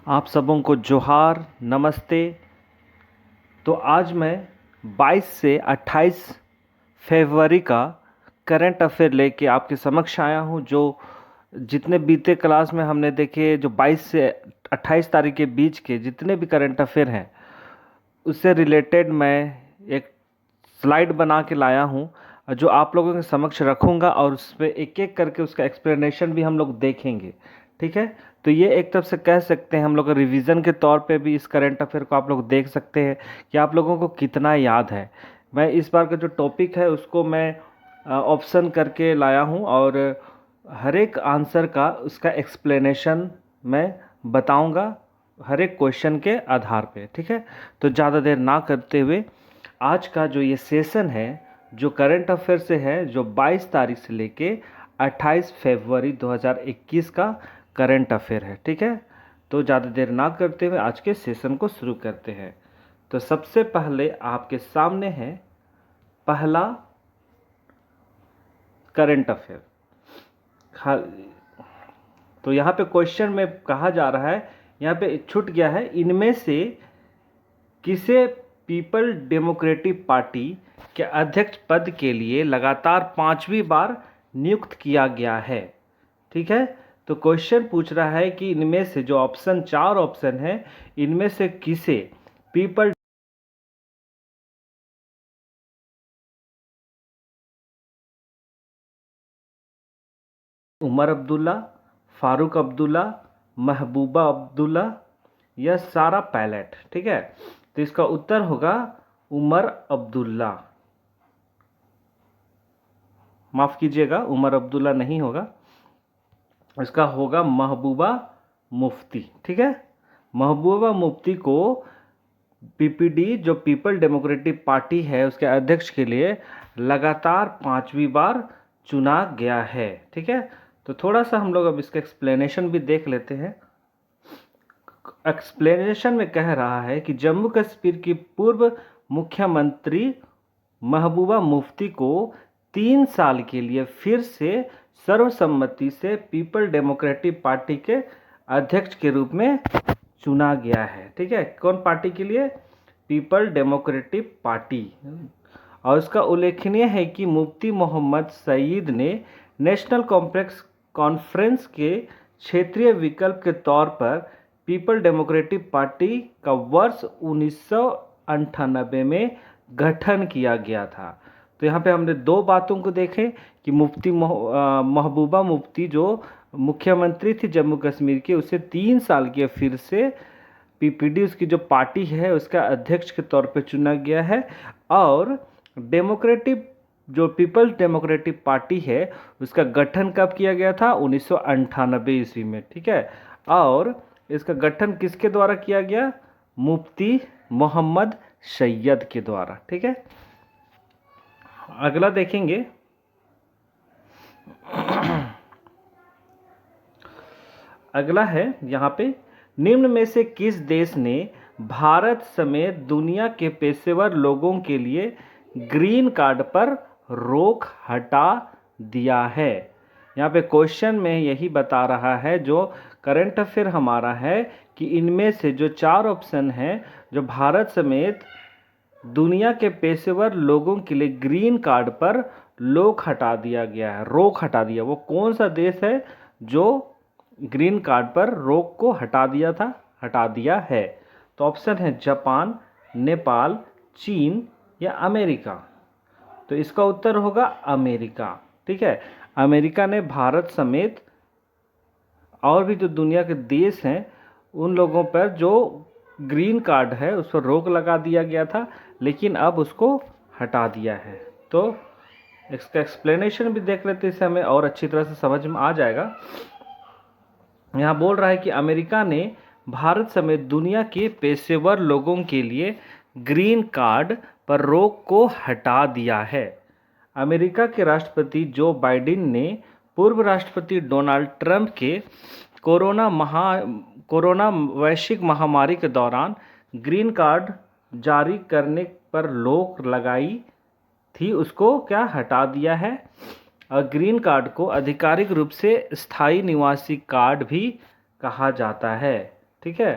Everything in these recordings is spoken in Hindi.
आप सबों को जोहार, नमस्ते। तो आज मैं 22 से 28 फरवरी का करंट अफेयर लेके आपके समक्ष आया हूँ। जो जितने बीते क्लास में हमने देखे, जो 22 से 28 तारीख के बीच के जितने भी करंट अफेयर हैं, उससे रिलेटेड मैं एक स्लाइड बना के लाया हूँ जो आप लोगों के समक्ष रखूँगा, और उस पर एक एक करके उसका एक्सप्लेनेशन भी हम लोग देखेंगे। ठीक है, तो ये एक तरफ से कह सकते हैं हम लोग रिवीजन के तौर पे भी इस करंट अफेयर को आप लोग देख सकते हैं कि आप लोगों को कितना याद है। मैं इस बार का जो टॉपिक है उसको मैं ऑप्शन करके लाया हूँ, और हर एक आंसर का उसका एक्सप्लेनेशन मैं बताऊंगा हर एक क्वेश्चन के आधार पे। ठीक है, तो ज़्यादा देर ना करते हुए आज का जो ये सेशन है, जो करंट अफेयर से है, जो 22 तारीख से लेके 28 फरवरी 2021 का करंट अफेयर है। ठीक है, तो ज़्यादा देर ना करते हुए आज के सेशन को शुरू करते हैं। तो सबसे पहले आपके सामने है पहला करंट अफेयर। तो यहाँ पे क्वेश्चन में कहा जा रहा है, यहाँ पे छूट गया है, इनमें से किसे पीपल डेमोक्रेटिक पार्टी के अध्यक्ष पद के लिए लगातार 5वीं बार नियुक्त किया गया है। ठीक है, तो क्वेश्चन पूछ रहा है कि इनमें से जो ऑप्शन 4 ऑप्शन है, इनमें से किसे पीपल उमर अब्दुल्ला, फारूक अब्दुल्ला, महबूबा अब्दुल्ला या सारा पायलट। ठीक है, तो इसका उत्तर होगा उमर अब्दुल्ला। माफ कीजिएगा, उमर अब्दुल्ला नहीं होगा, इसका होगा महबूबा मुफ्ती। ठीक है, महबूबा मुफ्ती को पीपीडी जो पीपल डेमोक्रेटिक पार्टी है उसके अध्यक्ष के लिए लगातार 5वीं बार चुना गया है। ठीक है, तो थोड़ा सा हम लोग अब इसका एक्सप्लेनेशन भी देख लेते हैं। एक्सप्लेनेशन में कह रहा है कि जम्मू कश्मीर की पूर्व मुख्यमंत्री महबूबा मुफ्ती को 3 साल के लिए फिर से सर्वसम्मति से पीपल डेमोक्रेटिक पार्टी के अध्यक्ष के रूप में चुना गया है। ठीक है, कौन पार्टी के लिए? People democratic party. और उसका उल्लेखनीय है कि मुफ्ती मोहम्मद सईद ने नेशनल कॉन्फ्रेंस के क्षेत्रीय विकल्प के तौर पर पीपल डेमोक्रेटिक पार्टी का वर्ष 1998 में गठन किया गया था। तो यहाँ पे हमने दो बातों को देखें कि महबूबा मुफ्ती जो मुख्यमंत्री थी जम्मू कश्मीर के, उसे 3 साल के फिर से पीपीडी उसकी जो पार्टी है उसका अध्यक्ष के तौर पे चुना गया है। और डेमोक्रेटिक जो पीपल्स डेमोक्रेटिक पार्टी है उसका गठन कब किया गया था? 1998 ईस्वी में। ठीक है, और इसका गठन किसके द्वारा किया गया? मुफ्ती मोहम्मद सैयद के द्वारा। ठीक है, अगला देखेंगे। अगला है यहाँ पे, निम्न में से किस देश ने भारत समेत दुनिया के पेशेवर लोगों के लिए ग्रीन कार्ड पर रोक हटा दिया है? यहाँ पे क्वेश्चन में यही बता रहा है, जो करंट अफेयर हमारा है, कि इनमें से जो 4 ऑप्शन हैं, जो भारत समेत दुनिया के पेशेवर लोगों के लिए ग्रीन कार्ड पर रोक हटा दिया गया है। रोक हटा दिया, वो कौन सा देश है जो ग्रीन कार्ड पर रोक को हटा दिया है? तो ऑप्शन है जापान, नेपाल, चीन या अमेरिका। तो इसका उत्तर होगा अमेरिका। ठीक है, अमेरिका ने भारत समेत और भी जो दुनिया के देश हैं उन लोगों पर जो ग्रीन कार्ड है उस पर रोक लगा दिया गया था, लेकिन अब उसको हटा दिया है। तो इसका एक्सप्लेनेशन भी देख लेते हैं, इससे हमें और अच्छी तरह से समझ में आ जाएगा। यहाँ बोल रहा है कि अमेरिका ने भारत समेत दुनिया के पेशेवर लोगों के लिए ग्रीन कार्ड पर रोक को हटा दिया है। अमेरिका के राष्ट्रपति जो बाइडेन ने पूर्व राष्ट्रपति डोनाल्ड ट्रंप के कोरोना वैश्विक महामारी के दौरान ग्रीन कार्ड जारी करने पर रोक लगाई थी, उसको क्या हटा दिया है। और ग्रीन कार्ड को आधिकारिक रूप से स्थायी निवासी कार्ड भी कहा जाता है। ठीक है।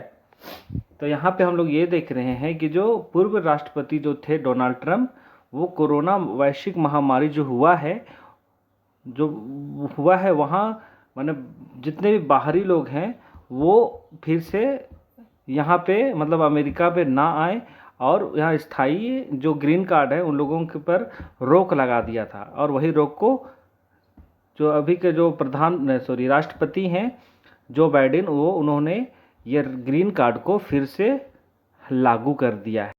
तो यहाँ पे हम लोग ये देख रहे हैं कि जो पूर्व राष्ट्रपति जो थे डोनाल्ड ट्रंप, वो कोरोना वैश्विक महामारी जो हुआ है वहाँ माने जितने भी बाहरी लोग हैं वो फिर से यहाँ पे मतलब अमेरिका पे ना आए, और यहाँ स्थायी जो ग्रीन कार्ड है उन लोगों के पर रोक लगा दिया था। और वही रोक को जो अभी के जो राष्ट्रपति हैं जो बाइडेन, वो उन्होंने ये ग्रीन कार्ड को फिर से लागू कर दिया है।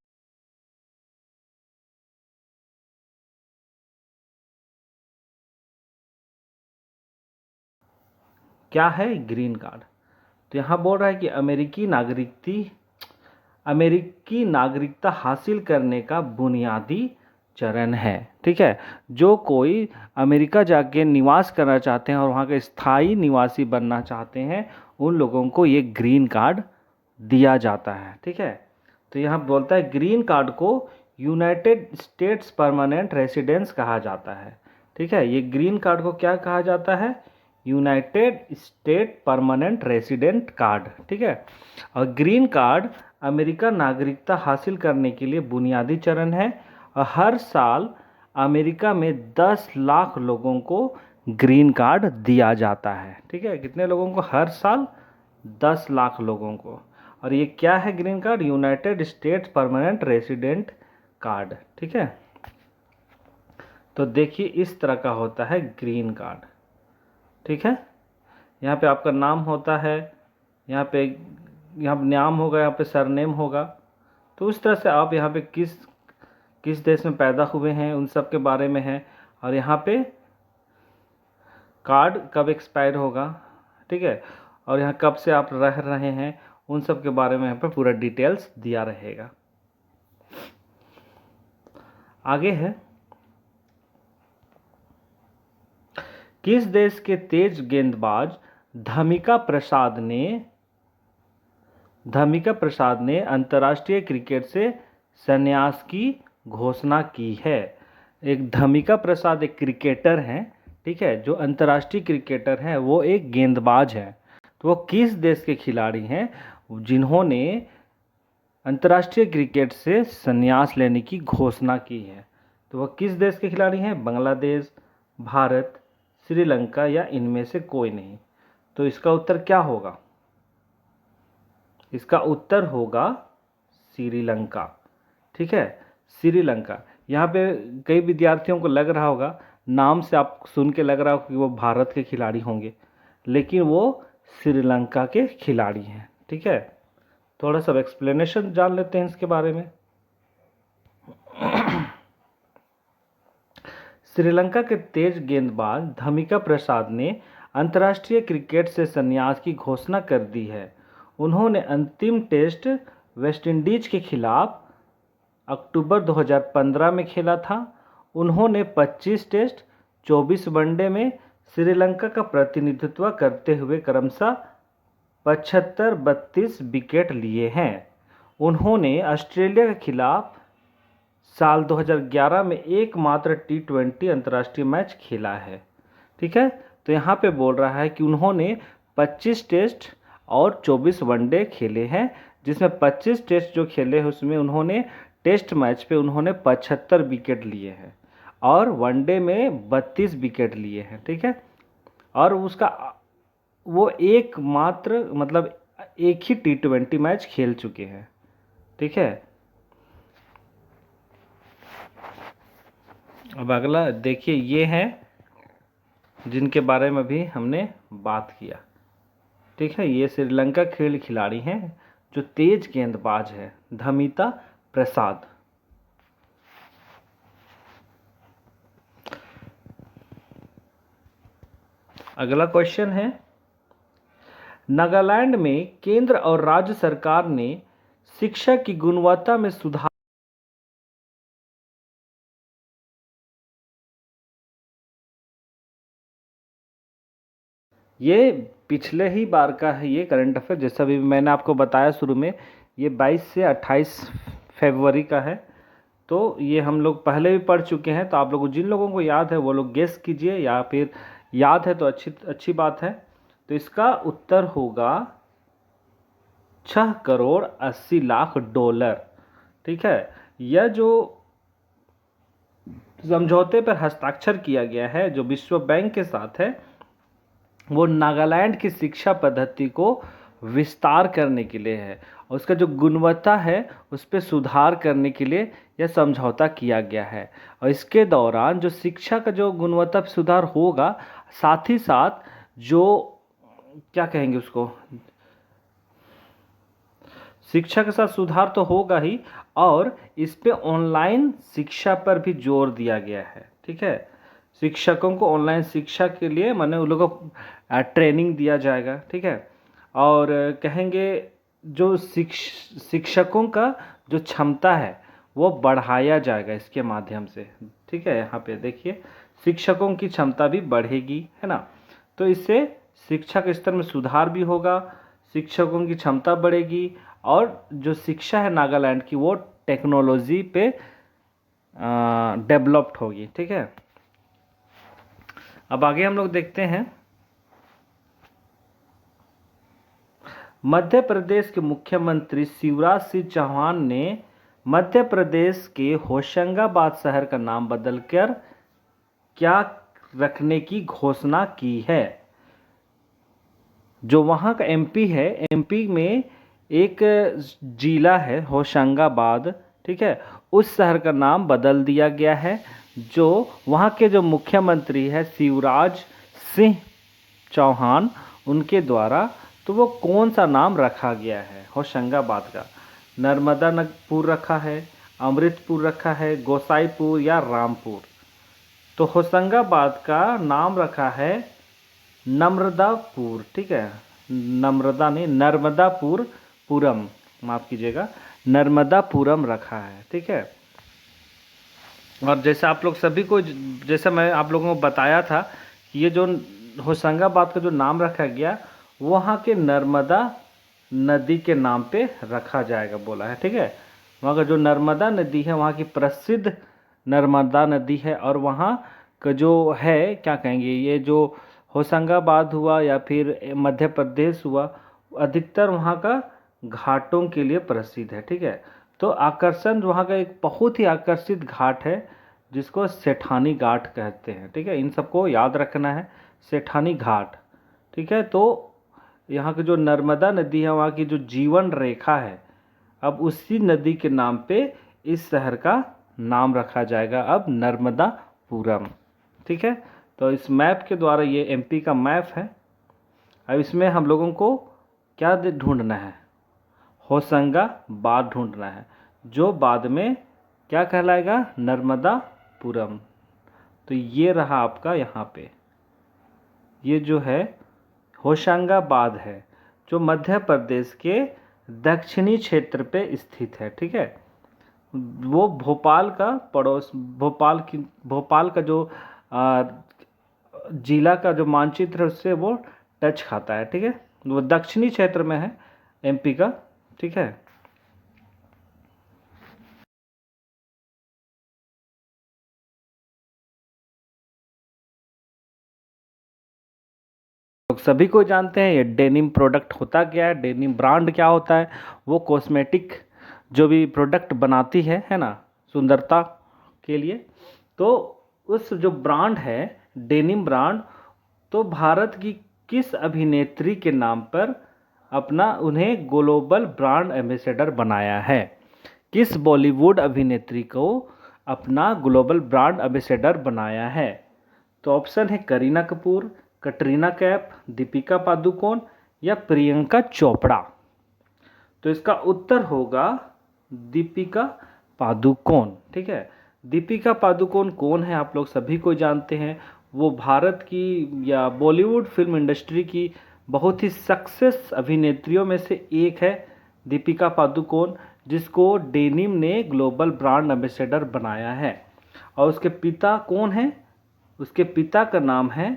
क्या है ग्रीन कार्ड? तो यहाँ बोल रहा है कि अमेरिकी नागरिकता हासिल करने का बुनियादी चरण है। ठीक है, जो कोई अमेरिका जाके निवास करना चाहते हैं और वहाँ के स्थायी निवासी बनना चाहते हैं, उन लोगों को ये ग्रीन कार्ड दिया जाता है। ठीक है, तो यहाँ बोलता है ग्रीन कार्ड को यूनाइटेड स्टेट्स परमानेंट रेसिडेंस कहा जाता है। ठीक है, ये ग्रीन कार्ड को क्या कहा जाता है? United state permanent resident card. ठीक है, और ग्रीन कार्ड अमेरिका नागरिकता हासिल करने के लिए बुनियादी चरण है, और हर साल अमेरिका में 10 लाख लोगों को ग्रीन कार्ड दिया जाता है। ठीक है, कितने लोगों को? हर साल 10 लाख लोगों को। और ये क्या है green card? United states permanent resident card. ठीक है, तो देखिए इस तरह का होता है ग्रीन कार्ड। ठीक है, यहाँ पे आपका नाम होता है, यहाँ नाम होगा, यहाँ पे सरनेम होगा। तो उस तरह से आप यहाँ पे किस देश में पैदा हुए हैं उन सब के बारे में है, और यहाँ पे कार्ड कब एक्सपायर होगा। ठीक है, और यहाँ कब से आप रह रहे हैं उन सब के बारे में यहाँ पे पूरा डिटेल्स दिया रहेगा। आगे है, किस देश के तेज गेंदबाज धमिका प्रसाद ने अंतर्राष्ट्रीय क्रिकेट से संन्यास की घोषणा की है? एक धमिका प्रसाद एक क्रिकेटर हैं, ठीक है, जो अंतर्राष्ट्रीय क्रिकेटर हैं, वो एक गेंदबाज हैं। तो वो किस देश के खिलाड़ी हैं जिन्होंने अंतर्राष्ट्रीय क्रिकेट से संन्यास लेने की घोषणा की है? तो वह किस देश के खिलाड़ी हैं? बांग्लादेश, भारत, श्रीलंका या इनमें से कोई नहीं। तो इसका उत्तर क्या होगा? इसका उत्तर होगा श्रीलंका। ठीक है, श्रीलंका। यहाँ पे कई विद्यार्थियों को लग रहा होगा, नाम से आप सुन के लग रहा होगा कि वो भारत के खिलाड़ी होंगे, लेकिन वो श्रीलंका के खिलाड़ी हैं। ठीक है, थोड़ा सा एक्सप्लेनेशन जान लेते हैं इसके बारे में। श्रीलंका के तेज गेंदबाज धमिका प्रसाद ने अंतर्राष्ट्रीय क्रिकेट से संन्यास की घोषणा कर दी है। उन्होंने अंतिम टेस्ट वेस्टइंडीज के खिलाफ अक्टूबर 2015 में खेला था। उन्होंने 25 टेस्ट, 24 वनडे में श्रीलंका का प्रतिनिधित्व करते हुए क्रमशः 75-32 विकेट लिए हैं। उन्होंने ऑस्ट्रेलिया के खिलाफ साल 2011 में एकमात्र T20 अंतर्राष्ट्रीय मैच खेला है। ठीक है, तो यहाँ पे बोल रहा है कि उन्होंने 25 टेस्ट और 24 वनडे खेले हैं, जिसमें 25 टेस्ट जो खेले हैं उसमें उन्होंने टेस्ट मैच पे उन्होंने 75 विकेट लिए हैं और वनडे में 32 विकेट लिए हैं। ठीक है, और उसका वो एकमात्र मतलब एक ही T20 मैच खेल चुके हैं। ठीक है, अब अगला देखिए, ये हैं जिनके बारे में भी हमने बात किया। ठीक है, ये श्रीलंका के खिलाड़ी हैं जो तेज गेंदबाज है, धमिका प्रसाद। अगला क्वेश्चन है, नागालैंड में केंद्र और राज्य सरकार ने शिक्षा की गुणवत्ता में सुधार ये पिछले ही बार का है, ये करंट अफेयर जैसा भी मैंने आपको बताया शुरू में, ये 22 से 28 फरवरी का है। तो ये हम लोग पहले भी पढ़ चुके हैं। तो आप लोगों जिन लोगों को याद है वो लोग गेस कीजिए, या फिर याद है तो अच्छी बात है। तो इसका उत्तर होगा $6 करोड़ 80 लाख। ठीक है, यह जो समझौते पर हस्ताक्षर किया गया है जो विश्व बैंक के साथ है, वो नागालैंड की शिक्षा पद्धति को विस्तार करने के लिए है और उसका जो गुणवत्ता है उस पर सुधार करने के लिए यह समझौता किया गया है। और इसके दौरान जो शिक्षा का जो गुणवत्ता पे सुधार होगा, साथ ही साथ जो क्या कहेंगे उसको, शिक्षा के साथ सुधार तो होगा ही, और इस पे ऑनलाइन शिक्षा पर भी जोर दिया गया है। ठीक है, शिक्षकों को ऑनलाइन शिक्षा के लिए माने उन लोगों को ट्रेनिंग दिया जाएगा। ठीक है, और कहेंगे जो शिक्षकों का जो क्षमता है वो बढ़ाया जाएगा इसके माध्यम से। ठीक है, यहाँ पे देखिए शिक्षकों की क्षमता भी बढ़ेगी, है ना। तो इससे शिक्षा के स्तर में सुधार भी होगा, शिक्षकों की क्षमता बढ़ेगी और जो शिक्षा है नागालैंड की वो टेक्नोलॉजी पे डेवलप्ड होगी। ठीक है, अब आगे हम लोग देखते हैं मध्य प्रदेश के मुख्यमंत्री शिवराज सिंह चौहान ने मध्य प्रदेश के होशंगाबाद शहर का नाम बदलकर क्या रखने की घोषणा की है। जो वहाँ का एमपी है, एमपी में एक जिला है होशंगाबाद। ठीक है, उस शहर का नाम बदल दिया गया है। जो वहाँ के जो मुख्यमंत्री है शिवराज सिंह चौहान, उनके द्वारा, तो वो कौन सा नाम रखा गया है होशंगाबाद का? नर्मदापुर रखा है, अमृतपुर रखा है, गोसाईपुर या रामपुर? तो होशंगाबाद का नाम रखा है नर्मदापुर। ठीक है, नर्मदा नहीं, नर्मदापुरम, माफ़ कीजिएगा, नर्मदापुरम रखा है। ठीक है, और जैसे आप लोग सभी को, जैसे मैं आप लोगों को बताया था कि ये जो होशंगाबाद का जो नाम रखा गया वहाँ के नर्मदा नदी के नाम पे रखा जाएगा बोला है। ठीक है, वहाँ का जो नर्मदा नदी है, वहाँ की प्रसिद्ध नर्मदा नदी है, और वहाँ का जो है क्या कहेंगे, ये जो होशंगाबाद हुआ या फिर मध्य प्रदेश हुआ, अधिकतर वहाँ का घाटों के लिए प्रसिद्ध है। ठीक है, तो आकर्षण वहाँ का एक बहुत ही आकर्षित घाट है जिसको सेठानी घाट कहते हैं। ठीक है, इन सबको याद रखना है, सेठानी घाट। ठीक है, तो यहाँ की जो नर्मदा नदी है वहाँ की जो जीवन रेखा है, अब उसी नदी के नाम पे इस शहर का नाम रखा जाएगा अब नर्मदापुरम। ठीक है, तो इस मैप के द्वारा, ये एमपी का मैप है, अब इसमें हम लोगों को क्या ढूंढना है, होशंगाबाद ढूंढना है, जो बाद में क्या कहलाएगा, नर्मदापुरम। तो ये रहा आपका यहाँ पे, ये जो है होशंगाबाद है, जो मध्य प्रदेश के दक्षिणी क्षेत्र पे स्थित है। ठीक है, वो भोपाल का पड़ोस, भोपाल का जो जिला का जो मानचित्र है उससे वो टच खाता है। ठीक है, वो दक्षिणी क्षेत्र में है एमपी का। ठीक है, लोग सभी को जानते हैं ये डेनिम प्रोडक्ट होता क्या है, डेनिम ब्रांड क्या होता है। वो कॉस्मेटिक जो भी प्रोडक्ट बनाती है ना, सुंदरता के लिए, तो उस जो ब्रांड है डेनिम ब्रांड, तो भारत की किस अभिनेत्री के नाम पर अपना उन्हें ग्लोबल ब्रांड एम्बेसडर बनाया है? किस बॉलीवुड अभिनेत्री को अपना ग्लोबल ब्रांड एम्बेसडर बनाया है? तो ऑप्शन है करीना कपूर, कटरीना कैफ, दीपिका पादुकोण या प्रियंका चोपड़ा। तो इसका उत्तर होगा दीपिका पादुकोण। ठीक है, दीपिका पादुकोण कौन है, आप लोग सभी को जानते हैं। वो भारत की या बॉलीवुड फिल्म इंडस्ट्री की बहुत ही सक्सेस अभिनेत्रियों में से एक है दीपिका पादुकोण, जिसको डेनिम ने ग्लोबल ब्रांड एम्बेसडर बनाया है। और उसके पिता कौन हैं? उसके पिता का नाम है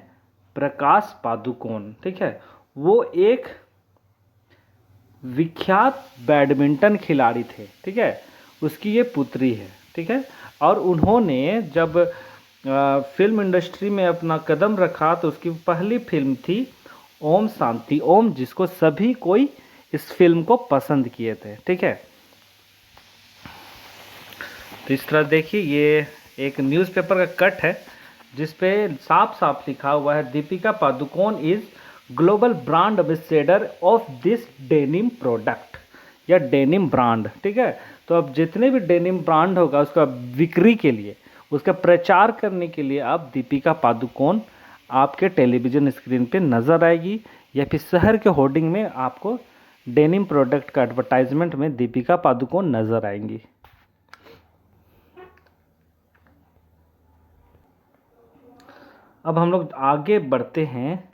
प्रकाश पादुकोण। ठीक है, वो एक विख्यात बैडमिंटन खिलाड़ी थे। ठीक है, उसकी ये पुत्री है। ठीक है, और उन्होंने जब फिल्म इंडस्ट्री में अपना कदम रखा तो उसकी पहली फिल्म थी ओम शांति ओम, जिसको सभी कोई इस फिल्म को पसंद किए थे। ठीक है, तो इस तरह देखिए, ये एक न्यूज़पेपर का कट है जिस पे साफ साफ लिखा हुआ है, Deepika Padukone is global brand ambassador of this denim product या डेनिम ब्रांड। ठीक है, तो अब जितने भी डेनिम ब्रांड होगा उसका बिक्री के लिए, उसका प्रचार करने के लिए अब दीपिका पादुकोण आपके टेलीविज़न स्क्रीन पे नज़र आएगी, या फिर शहर के होर्डिंग में आपको डेनिम प्रोडक्ट का एडवर्टाइजमेंट में दीपिका पादुकोण नज़र आएंगी। अब हम लोग आगे बढ़ते हैं।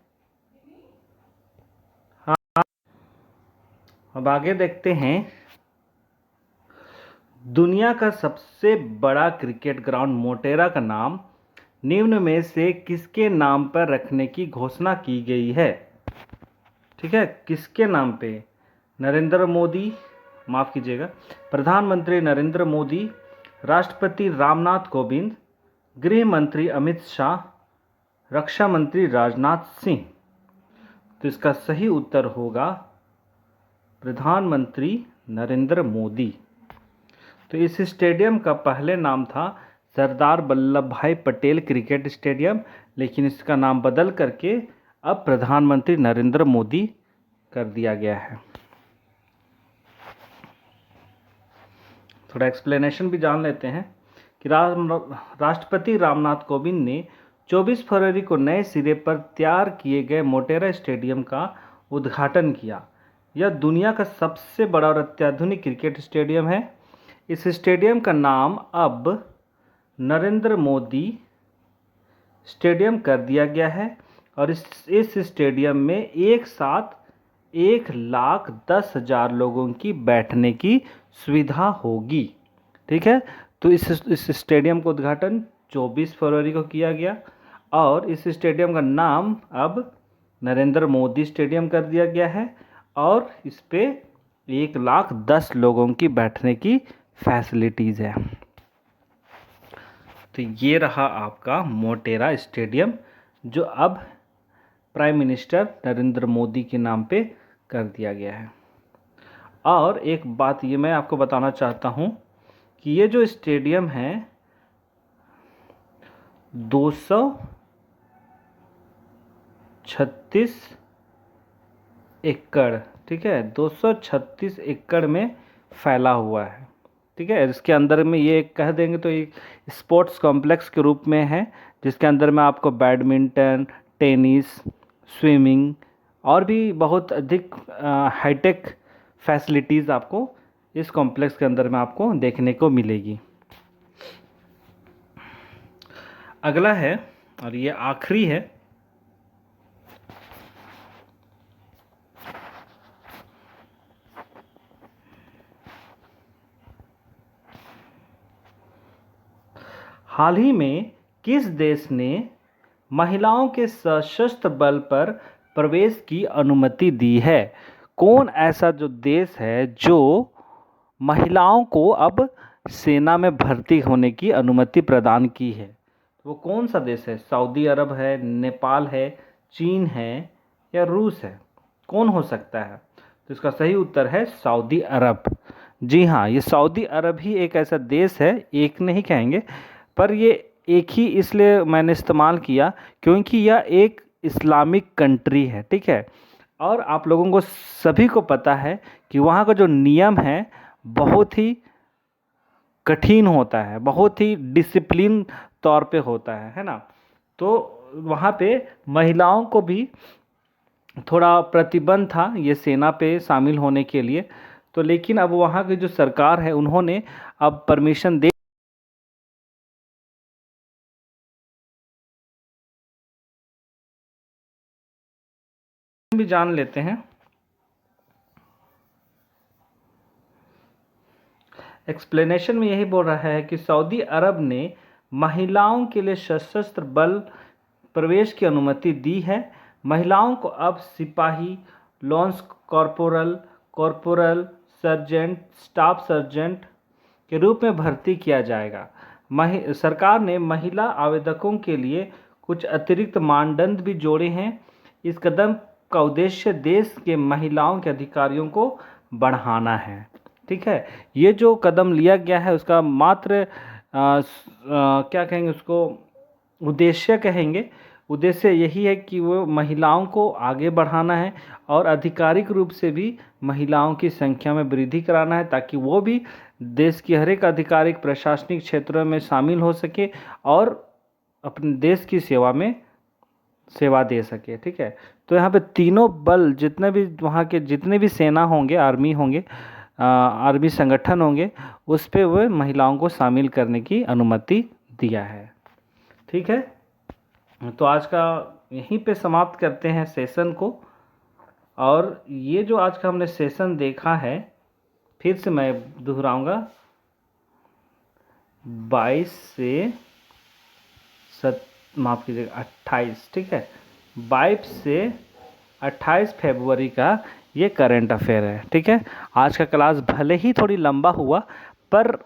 हाँ, अब आगे देखते हैं, दुनिया का सबसे बड़ा क्रिकेट ग्राउंड मोटेरा का नाम निम्न में से किसके नाम पर रखने की घोषणा की गई है? ठीक है, किसके नाम पे? नरेंद्र मोदी, माफ़ कीजिएगा, प्रधानमंत्री नरेंद्र मोदी, राष्ट्रपति रामनाथ कोविंद, गृह मंत्री अमित शाह, रक्षा मंत्री राजनाथ सिंह। तो इसका सही उत्तर होगा प्रधानमंत्री नरेंद्र मोदी। तो इस स्टेडियम का पहले नाम था सरदार वल्लभ भाई पटेल क्रिकेट स्टेडियम, लेकिन इसका नाम बदल करके अब प्रधानमंत्री नरेंद्र मोदी कर दिया गया है। थोड़ा एक्सप्लेनेशन भी जान लेते हैं कि राष्ट्रपति रामनाथ कोविंद ने 24 फरवरी को नए सिरे पर तैयार किए गए मोटेरा स्टेडियम का उद्घाटन किया। यह दुनिया का सबसे बड़ा और अत्याधुनिक क्रिकेट स्टेडियम है। इस स्टेडियम का नाम अब नरेंद्र मोदी स्टेडियम कर दिया गया है और इस स्टेडियम में एक साथ 1,10,000 लोगों की बैठने की सुविधा होगी। ठीक है, तो इस स्टेडियम का उद्घाटन 24 फरवरी को किया गया और इस स्टेडियम का नाम अब नरेंद्र मोदी स्टेडियम कर दिया गया है और इस पे 1,10,000 लोगों की बैठने की फैसिलिटीज़ है। तो ये रहा आपका मोटेरा स्टेडियम जो अब प्राइम मिनिस्टर नरेंद्र मोदी के नाम पे कर दिया गया है। और एक बात ये मैं आपको बताना चाहता हूँ कि ये जो स्टेडियम है 236 एकड़, ठीक है, 236 एकड़ में फैला हुआ है। ठीक है, इसके अंदर में ये कह देंगे तो एक स्पोर्ट्स कॉम्प्लेक्स के रूप में है जिसके अंदर में आपको बैडमिंटन, टेनिस, स्विमिंग और भी बहुत अधिक हाईटेक फैसिलिटीज़ आपको इस कॉम्प्लेक्स के अंदर में आपको देखने को मिलेगी। अगला है और ये आखिरी है, हाल ही में किस देश ने महिलाओं के सशस्त्र बल पर प्रवेश की अनुमति दी है? कौन ऐसा जो देश है जो महिलाओं को अब सेना में भर्ती होने की अनुमति प्रदान की है? वो कौन सा देश है? सऊदी अरब है, नेपाल है, चीन है या रूस है? कौन हो सकता है? तो इसका सही उत्तर है सऊदी अरब। जी हाँ, ये सऊदी अरब ही एक ऐसा देश है, एक नहीं कहेंगे पर ये एक ही इसलिए मैंने इस्तेमाल किया क्योंकि यह एक इस्लामिक कंट्री है। ठीक है, और आप लोगों को सभी को पता है कि वहाँ का जो नियम है बहुत ही कठिन होता है, बहुत ही डिसिप्लिन तौर पे होता है ना। तो वहाँ पे महिलाओं को भी थोड़ा प्रतिबंध था ये सेना पे शामिल होने के लिए, तो लेकिन अब वहाँ की जो सरकार है उन्होंने अब परमिशन दे भी जान लेते हैं। एक्सप्लेनेशन में यही बोल रहा है कि सऊदी अरब ने महिलाओं के लिए सशस्त्र बल प्रवेश की अनुमति दी है। महिलाओं को अब सिपाही, lance corporal, corporal, sergeant, staff sergeant के रूप में भर्ती किया जाएगा। सरकार ने महिला आवेदकों के लिए कुछ अतिरिक्त मानदंड भी जोड़े हैं। इस कदम का उद्देश्य देश के महिलाओं के अधिकारियों को बढ़ाना है। ठीक है, ये जो कदम लिया गया है उसका मात्र क्या कहेंगे उसको, उद्देश्य कहेंगे। उद्देश्य यही है कि वो महिलाओं को आगे बढ़ाना है और आधिकारिक रूप से भी महिलाओं की संख्या में वृद्धि कराना है, ताकि वो भी देश की हर एक आधिकारिक प्रशासनिक क्षेत्रों में शामिल हो सके और अपने देश की सेवा दे सके। ठीक है, तो यहाँ पे तीनों बल, जितने भी वहाँ के जितने भी सेना होंगे, आर्मी होंगे, आर्मी संगठन होंगे, उस पे वह महिलाओं को शामिल करने की अनुमति दिया है। ठीक है, तो आज का यहीं पे समाप्त करते हैं सेशन को। और ये जो आज का हमने सेशन देखा है, फिर से मैं दोहराऊंगा, 22 से माफ़ कीजिएगा 28, ठीक है, 22 से 28 फरवरी का ये करंट अफेयर है। ठीक है, आज का क्लास भले ही थोड़ी लंबा हुआ पर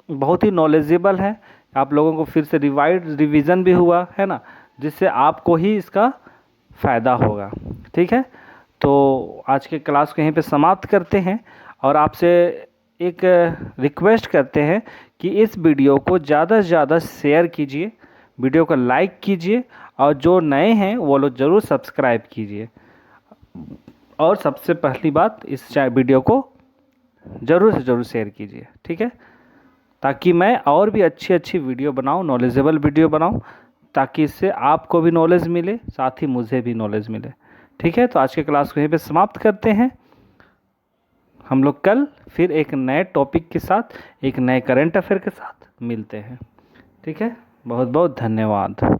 बहुत ही नॉलेजेबल है। आप लोगों को फिर से रिवीजन भी हुआ है ना, जिससे आपको ही इसका फ़ायदा होगा। ठीक है, तो आज के क्लास को यहीं पे समाप्त करते हैं और आपसे एक रिक्वेस्ट करते हैं कि इस वीडियो को ज़्यादा से ज़्यादा शेयर कीजिए, वीडियो को लाइक कीजिए और जो नए हैं वो लोग ज़रूर सब्सक्राइब कीजिए। और सबसे पहली बात, इस वीडियो को ज़रूर से ज़रूर शेयर कीजिए। ठीक है, ताकि मैं और भी अच्छी अच्छी वीडियो बनाऊं, नॉलेजेबल वीडियो बनाऊं, ताकि इससे आपको भी नॉलेज मिले, साथ ही मुझे भी नॉलेज मिले। ठीक है, तो आज के क्लास को यहीं पे समाप्त करते हैं। हम लोग कल फिर एक नए टॉपिक के साथ, एक नए करंट अफेयर के साथ मिलते हैं। ठीक है, बहुत बहुत धन्यवाद।